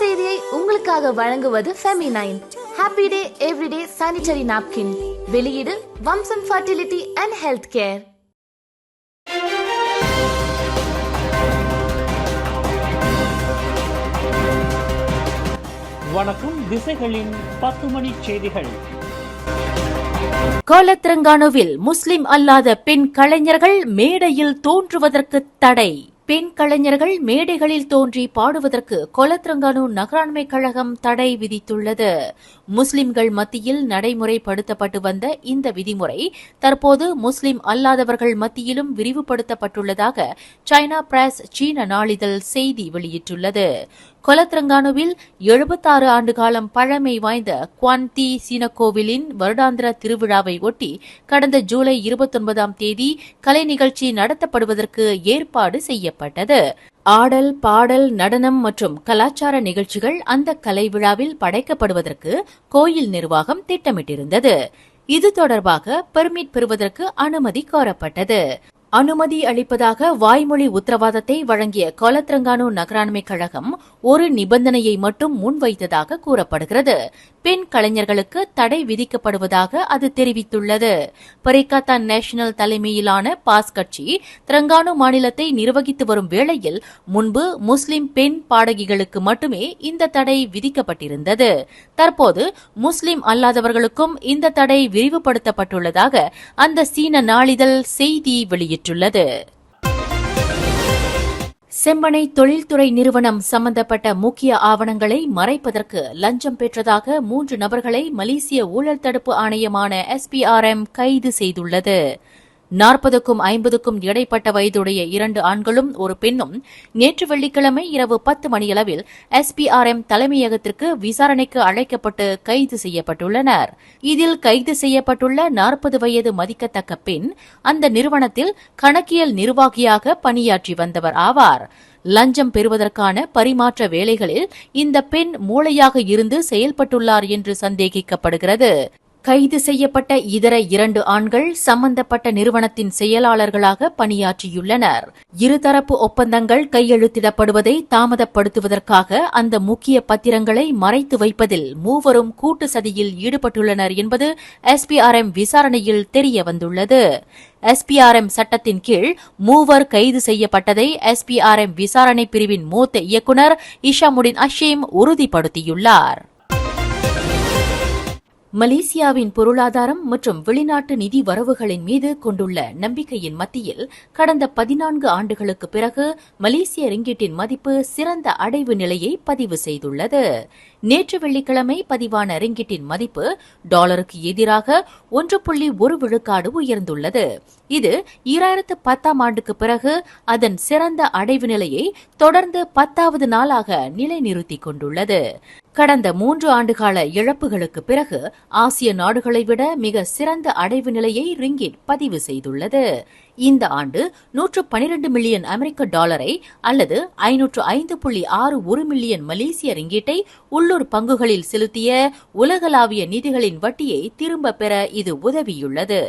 செய்தியை உங்களுக்காக வழங்குவது feminine. Happy day everyday sanitary napkin. வெளியீடு வம்சம் ஃபர்டிலிட்டி அண்ட் ஹெல்த் கேர். வணக்கம். திசைகளின் 10 மணி செய்திகள். கோலத்திரங்கானுவில் முஸ்லிம் அல்லாத பெண் கலைஞர்கள் மேடையில் தோன்றுவதற்கு தடை. பெண் கலைஞர்கள் மேடைகளில் தோன்றி பாடுவதற்கு கோலத்திரங்கானு நகராண்மை கழகம் தடை விதித்துள்ளது. முஸ்லிம்கள் மத்தியில் நடைமுறைப்படுத்தப்பட்டு வந்த இந்த விதிமுறை தற்போது முஸ்லிம் அல்லாதவர்கள் மத்தியிலும் விரிவுபடுத்தப்பட்டுள்ளதாக சைனா பிரஸ் சீன நாளிதழ் செய்தி வெளியிட்டுள்ளது. கோலத்திரங்கானுவில் 76 ஆண்டு காலம் பழமை வாய்ந்த குவான்தி சீனக்கோவிலின் வருடாந்திர திருவிழாவை ஒட்டி கடந்த ஜூலை 29ஆம் தேதி கலை நிகழ்ச்சி நடத்தப்படுவதற்கு ஏற்பாடு செய்யப்பட்டது. ஆடல், பாடல், நடனம் மற்றும் கலாச்சார நிகழ்ச்சிகள் அந்த கலை விழாவில் படைக்கப்படுவதற்கு கோயில் நிர்வாகம் திட்டமிட்டிருந்தது. இது தொடர்பாக பெர்மிட் பெறுவதற்கு அனுமதி கோரப்பட்டது. அனுமதி அளிப்பதாக வாய்மொழி உத்தரவாதத்தை வழங்கிய கோலத்திரங்கானு நகராண்மை கழகம் ஒரு நிபந்தனையை மட்டும் முன்வைத்ததாக கூறப்படுகிறது. பெண் கலைஞர்களுக்கு தடை விதிக்கப்படுவதாக அது தெரிவித்துள்ளது. பரிகாத்தான் நேஷனல் தலைமையிலான பாஸ் கட்சி திரங்கானு மாநிலத்தை நிர்வகித்து வரும் வேளையில் முன்பு முஸ்லிம் பெண் பாடகிகளுக்கு மட்டுமே இந்த தடை விதிக்கப்பட்டிருந்தது. தற்போது முஸ்லிம் அல்லாதவர்களுக்கும் இந்த தடை விரிவுபடுத்தப்பட்டுள்ளதாக அந்த சீன நாளிதழ் செய்தி வெளியிட்டுள்ளது. செம்மனை தொழில்துறை நிறுவனம் சம்பந்தப்பட்ட முக்கிய ஆவணங்களை மறைப்பதற்கு லஞ்சம் பெற்றதாக 3 நபர்களை மலேசிய ஊழல் தடுப்பு ஆணையமான SPRM கைது செய்துள்ளது. 40க்கும் 50க்கும் இடைப்பட்ட வயதுடைய 2 ஆண்களும் ஒரு பெண்ணும் நேற்று வெள்ளிக்கிழமை இரவு 10 மணியளவில் SPRM தலைமையகத்திற்கு விசாரணைக்கு அழைக்கப்பட்டு கைது செய்யப்பட்டுள்ளனர். இதில் கைது செய்யப்பட்டுள்ள 40 வயது மதிக்கத்தக்க பெண் அந்த நிறுவனத்தில் கணக்கியல் நிர்வாகியாக பணியாற்றி வந்தவர் ஆவார். லஞ்சம் பெறுவதற்கான பரிமாற்ற வேலைகளில் இந்த பெண் மூளையாக இருந்து செயல்பட்டுள்ளார் என்று சந்தேகிக்கப்படுகிறது. கைது செய்யப்பட்ட இதர 2 ஆண்கள் சம்பந்தப்பட்ட நிறுவனத்தின் செயலாளர்களாக பணியாற்றியுள்ளனர். இருதரப்பு ஒப்பந்தங்கள் கையெழுத்திடப்படுவதை தாமதப்படுத்துவதற்காக அந்த முக்கிய பத்திரங்களை மறைத்து வைப்பதில் மூவரும் கூட்டு சதியில் ஈடுபட்டுள்ளனர் என்பது SPRM விசாரணையில் தெரியவந்துள்ளது. SPRM சட்டத்தின் கீழ் மூவர் கைது செய்யப்பட்டதை SPRM விசாரணை பிரிவின் மூத்த இயக்குநர் இஷாமுடின் அஷீம் உறுதிப்படுத்தியுள்ளார். மலேசியாவின் பொருளாதாரம் மற்றும் வெளிநாட்டு நிதி வரவுகளின் மீது கொண்டுள்ள நம்பிக்கையின் மத்தியில் கடந்த 14 ஆண்டுகளுக்கு பிறகு மலேசிய ரிங்கிட்டின் மதிப்பு சிறந்த அடைவு நிலையை பதிவு செய்துள்ளது. நேற்று வெள்ளிக்கிழமை பதிவான ரிங்கிட்டின் மதிப்பு டாலருக்கு எதிராக 1.1 விழுக்காடு உயர்ந்துள்ளது. இது 2010ஆம் ஆண்டுக்கு பிறகு அதன் சிறந்த அடைவு நிலையை தொடர்ந்து 10வது நாளாக நிலைநிறுத்திக் கொண்டுள்ளது. கடந்த 3 ஆண்டுகால இழப்புகளுக்கு பிறகு ஆசிய நாடுகளை விட மிக சிறந்த அடைவு நிலையை ரிங்கிட் பதிவு செய்துள்ளது. இந்த ஆண்டு 112 மில்லியன் அமெரிக்க டாலரை அல்லது 505.61 மில்லியன் மலேசிய ரிங்கிட்டை உள்ளூர் பங்குகளில் செலுத்திய உலகளாவிய நிதிகளின் வட்டியை திரும்பப் பெற இது உதவியுள்ளது.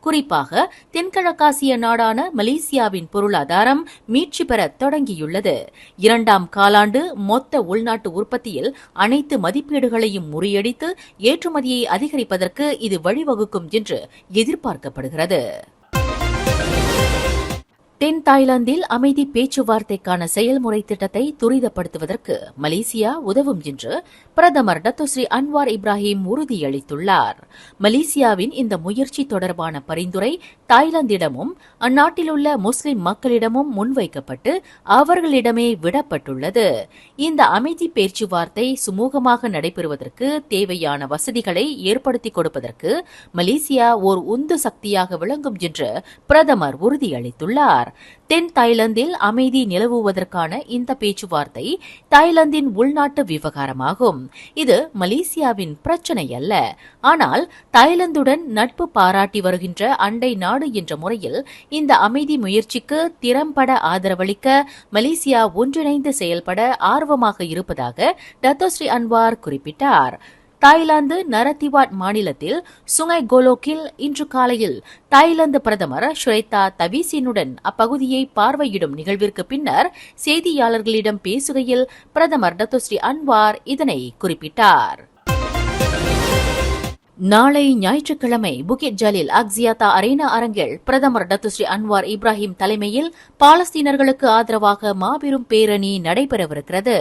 குறிப்பாக தென்கிழக்காசிய நாடான மலேசியாவின் பொருளாதாரம் மீட்சி பெற தொடங்கியுள்ளது. 2ஆம் காலாண்டு மொத்த உள்நாட்டு உற்பத்தியில் அனைத்து மதிப்பீடுகளையும் முறியடித்து ஏற்றுமதியை அதிகரிப்பதற்கு இது வழிவகுக்கும் என்று எதிர்பார்க்கப்படுகிறது. தென் தாய்லாந்தில் அமைதி பேச்சுவார்த்தைக்கான செயல்முறை திட்டத்தை துரிதப்படுத்துவதற்கு மலேசியா உதவும் என்று பிரதமர் டத்தோஸ்ரீ அன்வார் இப்ராஹிம் உறுதியளித்துள்ளார். மலேசியாவின் இந்த முயற்சி தொடர்பான பரிந்துரை தாய்லாந்திடமும் அந்நாட்டிலுள்ள முஸ்லிம் மக்களிடமும் முன்வைக்கப்பட்டு அவர்களிடமே விடப்பட்டுள்ளது. இந்த அமைதி பேச்சுவார்த்தை சுமூகமாக நடைபெறுவதற்கு தேவையான வசதிகளை ஏற்படுத்திக் கொடுப்பதற்கு மலேசியா ஓர் உந்து சக்தியாக விளங்கும் என்று பிரதமர் உறுதியளித்துள்ளார். தென் தாய்லாந்தில் அமைதி நிலவுவதற்கான இந்த பேச்சுவார்த்தை தாய்லாந்தின் உள்நாட்டு விவகாரமாகும். இது மலேசியாவின் பிரச்சினை அல்ல. ஆனால் தாய்லாந்துடன் நட்பு பாராட்டி வருகின்ற அண்டை நாடு என்ற முறையில் இந்த அமைதி முயற்சிக்கு திறம்பட ஆதரவளிக்க மலேசியா ஒன்றிணைந்து செயல்பட ஆர்வமாக இருப்பதாக டத்தோஸ்ரீ அன்வார் குறிப்பிட்டார். தாய்லாந்து நரத்திவாட் மாநிலத்தில் சுங்கை கோலோக்கில் இன்று காலையில் தாய்லாந்து பிரதமர் ஷ்வேதா தவிசினுடன் அப்பகுதியை பார்வையிடும் நிகழ்விற்கு பின்னர் செய்தியாளர்களிடம் பேசுகையில் பிரதமர் டத்தோஸ்ரீ அன்வார் இதனை குறிப்பிட்டார். நாளை ஞாயிற்றுக்கிழமை புகிட் ஜலீல் அக்ஸியாத்தா அரேனா அரங்கில் பிரதமர் டத்தோஸ்ரீ அன்வார் இப்ராஹிம் தலைமையில் பாலஸ்தீனர்களுக்கு ஆதரவாக மாபெரும் பேரணி நடைபெறவிருக்கிறது.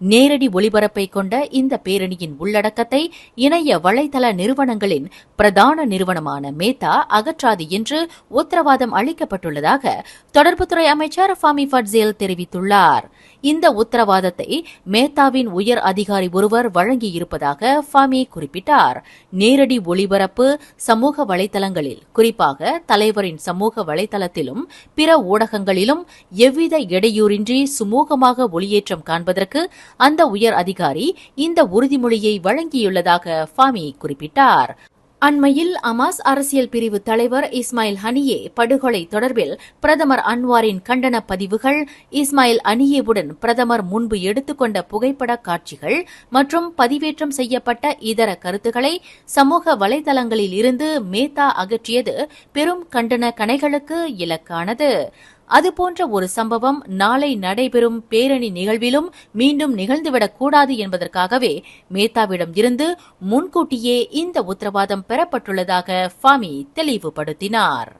நேரடி ஒளிபரப்பை கொண்ட இந்த பேரணியின் உள்ளடக்கத்தை இணைய வலைதள நிறுவனங்களின் பிரதான நிறுவனமான மேத்தா அகற்றாது என்று உத்தரவாதம் அளிக்கப்பட்டுள்ளதாக தொடர்புத்துறை அமைச்சர் ஃபாமி ஃபட்சேல் தெரிவித்துள்ளார். இந்த உத்தரவாதத்தை மேத்தாவின் உயர் அதிகாரி ஒருவர் வழங்கியிருப்பதாக ஃபாமி குறிப்பிட்டார். நேரடி ஒளிபரப்பு சமூக வலைதளங்களில், குறிப்பாக தலைவரின் சமூக வலைதளத்திலும் பிற ஊடகங்களிலும் எவ்வித இடையூறின்றி சுமூகமாக ஒளியேற்றம் காண்பதற்கு அந்த உயர் அதிகாரி இந்த உறுதிமொழியை வழங்கியுள்ளதாக ஃபாமி குறிப்பிட்டார். அண்மையில் அமாஸ் அரசியல் பிரிவு தலைவர் இஸ்மாயில் ஹனியே படுகொலை தொடர்பில் பிரதமர் அன்வாரின் கண்டன பதிவுகள், இஸ்மாயில் ஹனியேவுடன் பிரதமர் முன்பு எடுத்துக்கொண்ட புகைப்பட காட்சிகள் மற்றும் பதிவேற்றம் செய்யப்பட்ட இதர கருத்துக்களை சமூக வலைதளங்களில் இருந்து மேத்தா அகற்றியது பெரும் கண்டன கணைகளுக்கு இலக்கானது. அதுபோன்ற ஒரு சம்பவம் நாளை நடைபெறும் பேரணி நிகழ்விலும் மீண்டும் நிகழ்ந்துவிடக்கூடாது என்பதற்காகவே மேத்தாவிடம் இருந்து முன்கூட்டியே இந்த உத்தரவாதம் பெறப்பட்டுள்ளதாக ஃபாமி தெளிவுபடுத்தினார்.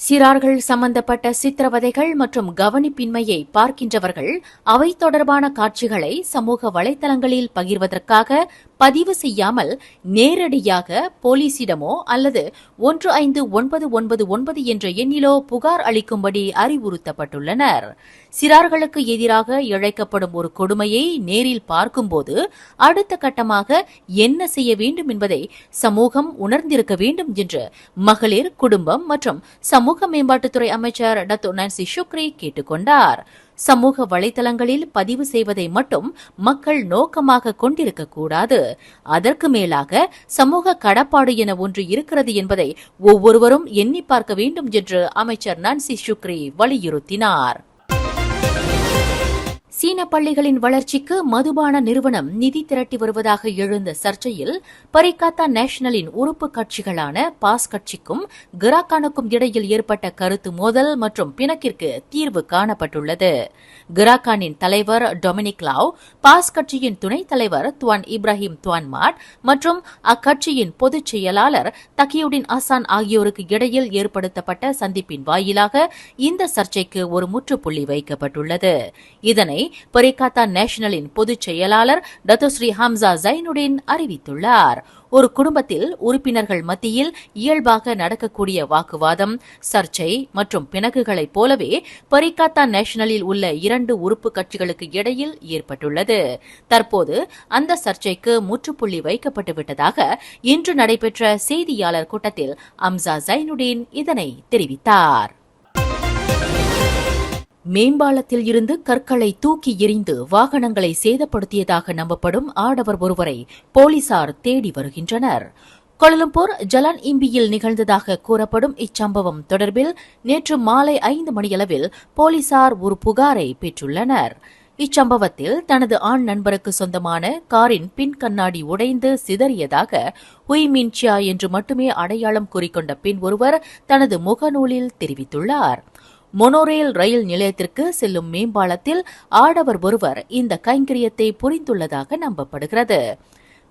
சிறார்கள் சம்பந்தப்பட்ட சித்திரவதைகள் மற்றும் கவனிப்பின்மையை பார்க்கின்றவர்கள் அவை தொடர்பான காட்சிகளை சமூக வலைதளங்களில் பகிர்வதற்காக பதிவு செய்யாமல் நேரடியாக போலீசிடமோ அல்லது 1599 என்ற எண்ணிலோ புகார் அளிக்கும்படி அறிவுறுத்தப்பட்டுள்ளனர். சிறார்களுக்கு எதிராக இழைக்கப்படும் ஒரு கொடுமையை நேரில் பார்க்கும்போது அடுத்த கட்டமாக என்ன செய்ய வேண்டும் என்பதை சமூகம் உணர்ந்திருக்க வேண்டும் என்று மகளிர், குடும்பம் மற்றும் சமூக மேம்பாட்டுத்துறை அமைச்சர் டத்தோ நான்சி ஷுக்ரி கேட்டுக் கொண்டார். சமூக வலைதளங்களில் பதிவு செய்வதை மட்டும் மக்கள் நோக்கமாக கொண்டிருக்கக்கூடாது. அதற்கு மேலாக சமூக கடப்பாடு என ஒன்று இருக்கிறது என்பதை ஒவ்வொருவரும் எண்ணி பார்க்க வேண்டும் என்று அமைச்சர் நான்சி ஷுக்ரி வலியுறுத்தினார். சீன பள்ளிகளின் வளர்ச்சிக்கு மதுபான நிறுவனம் நிதி திரட்டி வருவதாக எழுந்த சர்ச்சையில் பரிகாத்தா நேஷனலின் உறுப்பு கட்சிகளான பாஸ் கட்சிக்கும் கிராக்கானுக்கும் இடையில் ஏற்பட்ட கருத்து மோதல் மற்றும் பிணக்கிற்கு தீர்வு காணப்பட்டுள்ளது. கிராக்கானின் தலைவர் டொமினிக் லாவ், பாஸ் கட்சியின் துணைத் தலைவர் துவான் இப்ராஹிம் துவான் மாட் மற்றும் அக்கட்சியின் பொதுச் செயலாளர் தகியுடின் அசான் ஆகியோருக்கு இடையில் ஏற்படுத்தப்பட்ட சந்திப்பின் வாயிலாக இந்த சர்ச்சைக்கு ஒரு முற்றுப்புள்ளி வைக்கப்பட்டுள்ளது. இதனை பரிகாத்தா நேஷனலின் பொதுச் செயலாளர் டத்தோஸ்ரீ ஹம்சா ஜைனுடின் அறிவித்துள்ளார். ஒரு குடும்பத்தில் உறுப்பினர்கள் மத்தியில் இயல்பாக நடக்கக்கூடிய வாக்குவாதம், சர்ச்சை மற்றும் பிணக்குகளைப் போலவே பரிகாத்தா நேஷனலில் உள்ள 2 உறுப்பு கட்சிகளுக்கு இடையில் ஏற்பட்டுள்ளது. தற்போது அந்த சர்ச்சைக்கு முற்றுப்புள்ளி வைக்கப்பட்டுவிட்டதாக இன்று நடைபெற்ற செய்தியாளர் கூட்டத்தில் ஹம்சா ஜைனுடின் இதனை தெரிவித்தார். மேம்பாலத்தில் இருந்து கற்களை தூக்கி எறிந்து வாகனங்களை சேதப்படுத்தியதாக நம்பப்படும் ஆடவர் ஒருவரை போலீசார் தேடி வருகின்றனர். கோலாலம்பூர் ஜலான் இம்பியில் நிகழ்ந்ததாக கூறப்படும் இச்சம்பவம் தொடர்பில் நேற்று மாலை 5 மணியளவில் போலீசார் ஒரு புகாரை பெற்றுள்ளனர். இச்சம்பவத்தில் தனது ஆண் நண்பருக்கு சொந்தமான காரின் பின் கண்ணாடி உடைந்து சிதறியதாக ஹுய்மின் சியா என்று மட்டுமே அடையாளம் கூறிக்கொண்ட பெண் ஒருவர் தனது முகநூலில் தெரிவித்துள்ளார். மொனோரேல் ரயில் நிலையத்திற்கு செல்லும் மேம்பாலத்தில் ஆடவர் ஒருவர் இந்த கைங்கரியத்தை புரிந்துள்ளதாக நம்பப்படுகிறது.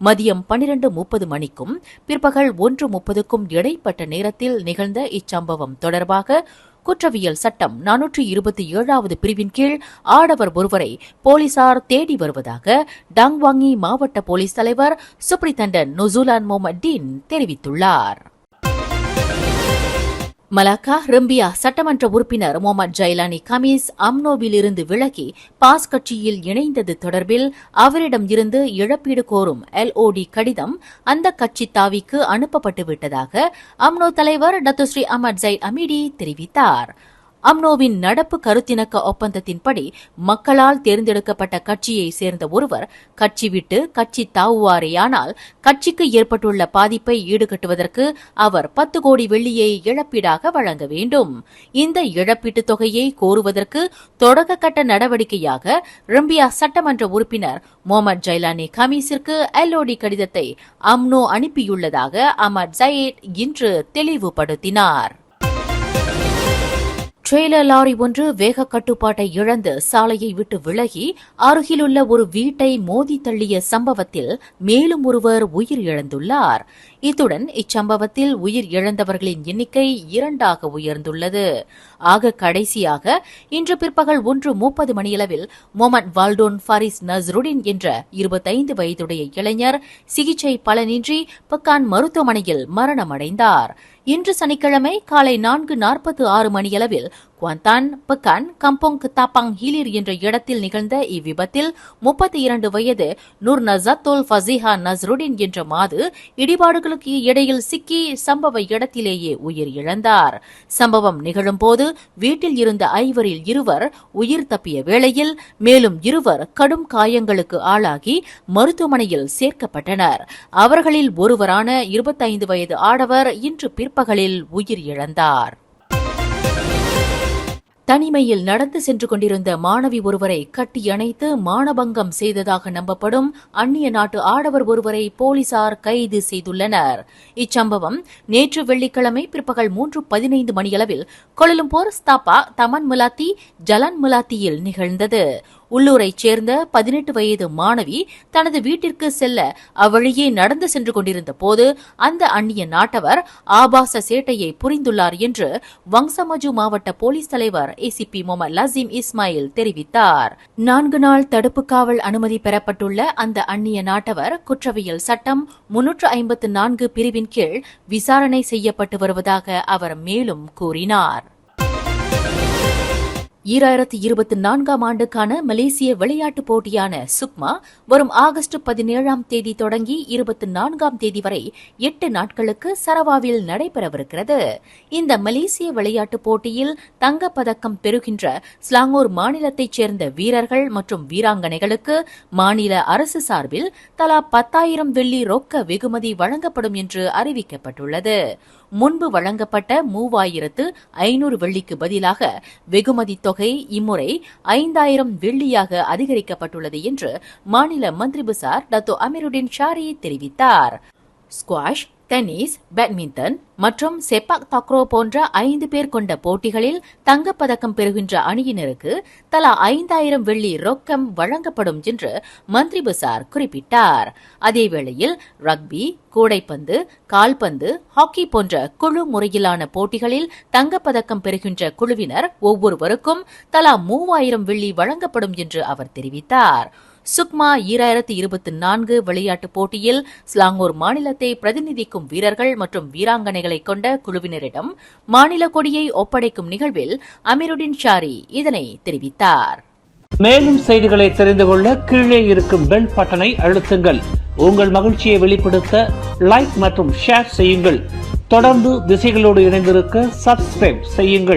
மதியம் 12:30 மணிக்கும் பிற்பகல் 1:30க்கும் இடைப்பட்ட நேரத்தில் நிகழ்ந்த இச்சம்பவம் தொடர்பாக குற்றவியல் சட்டம் 427வது பிரிவின் கீழ் ஆடவர் ஒருவரை போலீசார் தேடி வருவதாக டாங்வாங்கி மாவட்ட போலீஸ் தலைவர் சுப்ரிதண்டன் நுசுலான் மொஹம்மதீன் தெரிவித்துள்ளார். மலாக்கா ரிம்பியா சட்டமன்ற உறுப்பினர் முகமது ஜைலானி கமீஸ் அம்னோவிலிருந்து விலகி பாஸ் கட்சியில் இணைந்தது தொடர்பில் அவரிடம் இருந்து இழப்பீடு கோரும் LOD கடிதம் அந்த கட்சி தாவிக்கு அனுப்பப்பட்டுவிட்டதாக அம்னோ தலைவர் டத்தோஸ்ரீ அஹமத் ஜைட் அமீடி தெரிவித்தார். அம்னோவின் நடப்பு கருத்திணக்க ஒப்பந்தத்தின்படி மக்களால் தேர்ந்தெடுக்கப்பட்ட கட்சியை சேர்ந்த ஒருவர் கட்சி விட்டு கட்சி தாவுவாரேயானால் கட்சிக்கு ஏற்பட்டுள்ள பாதிப்பை ஈடுகட்டுவதற்கு அவர் 10 கோடி வெள்ளியை இழப்பீடாக வழங்க வேண்டும். இந்த இழப்பீட்டுத் தொகையை கோருவதற்கு தொடக்க கட்ட நடவடிக்கையாக ரம்பியா சட்டமன்ற உறுப்பினர் முகமது ஜைலானி கமீஸிற்கு LOD கடிதத்தை அம்னோ அனுப்பியுள்ளதாக அஹமத் ஜயீத் இன்று தெளிவுபடுத்தினார். ட்ரெய்லர் லாரி ஒன்று வேக கட்டுப்பாட்டை இழந்து சாலையை விட்டு விலகி அருகிலுள்ள ஒரு வீட்டை மோதி தள்ளிய சம்பவத்தில் மேலும் ஒருவர் உயிர் இழந்துள்ளார். இத்துடன் இச்சம்பவத்தில் உயிர் இழந்தவர்களின் எண்ணிக்கை 2ஆக உயர்ந்துள்ளது. ஆக கடைசியாக இன்று பிற்பகல் 1:30 மணியளவில் முகமது வால்டோன் ஃபாரிஸ் நஸ்ருடின் என்ற 25 வயதுடைய இளைஞர் சிகிச்சை பலனின்றி பக்கான் மருத்துவமனையில் மரணமடைந்தார். இன்று சனிக்கிழமை காலை 4:46 மணியளவில் குவாந்தான் பக்கான் கம்போங் தாப்பாங் ஹிலிர் என்ற இடத்தில் நிகழ்ந்த இவ்விபத்தில் 32 வயது நூர் நசத்துல் ஃபசிஹா நஸ்ருடின் என்ற மாது இடிபாடுகளுக்கு இடையில் சிக்கி சம்பவ இடத்திலேயே உயிர் இழந்தார். சம்பவம் நிகழும்போது வீட்டில் இருந்த 5வரில் 2 உயிர் தப்பிய வேளையில் மேலும் 2 கடும் காயங்களுக்கு ஆளாகி மருத்துவமனையில் சேர்க்கப்பட்டனர். அவர்களில் ஒருவரான 25 வயது ஆடவர் இன்று பிற்பகலில் உயிர் இழந்தார். தனிமையில் நடந்து சென்று கொண்டிருந்த மாணவி ஒருவரை கட்டியணைத்து மானபங்கம் செய்ததாக நம்பப்படும் அந்நிய நாட்டு ஆடவர் ஒருவரை போலீசார் கைது செய்துள்ளனர். இச்சம்பவம் நேற்று வெள்ளிக்கிழமை பிற்பகல் 3:15 மணியளவில் கோலாலம்பூர் ஸ்தாபா தமன் முலாத்தி ஜலான் முலாத்தியில் நிகழ்ந்தது. உள்ளூரைச் சேர்ந்த 18 வயது மாணவி தனது வீட்டிற்கு செல்ல அவ்வழியே நடந்து சென்று கொண்டிருந்த போது அந்த அந்நிய நாட்டவர் ஆபாச சேட்டையை புரிந்துள்ளார் என்று வங்சமஜு மாவட்ட போலீஸ் தலைவர் ACP முகமது லசீம் இஸ்மாயில் தெரிவித்தார். 4 நாள் தடுப்பு காவல் அனுமதி பெறப்பட்டுள்ள அந்த அந்நிய நாட்டவர் குற்றவியல் சட்டம் 354 பிரிவின் கீழ் விசாரணை செய்யப்பட்டு வருவதாக அவர் மேலும் கூறினார். 2024ஆம் ஆண்டுக்கான மலேசிய விளையாட்டுப் போட்டியான சுக்மா வரும் ஆகஸ்ட் 17ஆம் தேதி தொடங்கி 24ஆம் தேதி வரை 8 நாட்களுக்கு சரவாவில் நடைபெறவிருக்கிறது. இந்த மலேசிய விளையாட்டுப் போட்டியில் தங்கப்பதக்கம் பெறுகின்ற ஸ்லாங்கூர் மாநிலத்தைச் சேர்ந்த வீரர்கள் மற்றும் வீராங்கனைகளுக்கு மாநில அரசு சார்பில் தலா 10,000 வெள்ளி ரொக்க வெகுமதி வழங்கப்படும் என்று அறிவிக்கப்பட்டுள்ளது. முன்பு வழங்கப்பட்ட 3,500 வெள்ளிக்கு பதிலாக வெகுமதி தொகை இம்முறை 5,000 வெள்ளியாக அதிகரிக்கப்பட்டுள்ளது என்று மாநில மந்திரி பசார் டத்தோ அமீருடின் ஷாரி தெரிவித்தார். ஸ்குவாஷ், டென்னிஸ், பேட்மிண்டன் மற்றும் செப்பாக் தக்ரோ போன்ற 5 பேர் கொண்ட போட்டிகளில் தங்கப்பதக்கம் பெறுகின்ற அணியினருக்கு தலா 5,000 வெள்ளி ரொக்கம் வழங்கப்படும் என்று மந்திரி பசார் குறிப்பிட்டார். அதேவேளையில் ரக்பி, கூடைப்பந்து, கால்பந்து, ஹாக்கி போன்ற குழு முறையிலான போட்டிகளில் தங்கப்பதக்கம் பெறுகின்ற குழுவினர் ஒவ்வொருவருக்கும் தலா 3,000 வெள்ளி வழங்கப்படும் என்று அவர் தெரிவித்தார். சுக்மா 2024 விளையாட்டுப் போட்டியில் ஸ்லாங்கூர் மாநிலத்தை பிரதிநிதிக்கும் வீரர்கள் மற்றும் வீராங்கனைகளை கொண்ட குழுவினரிடம் மாநில கொடியை ஒப்படைக்கும் நிகழ்வில் அமீருடின் ஷாரி இதனை தெரிவித்தார். மேலும் செய்திகளை தெரிந்து கொள்ள கீழே இருக்கும் பெல் பட்டனை அழுத்துங்கள். உங்கள் மகிழ்ச்சியை வெளிப்படுத்த லைக் மற்றும் ஷேர் செய்யுங்கள். தொடர்ந்து திசைகளோடு இணைந்திருக்க சப்ஸ்கிரைப் செய்யுங்கள்.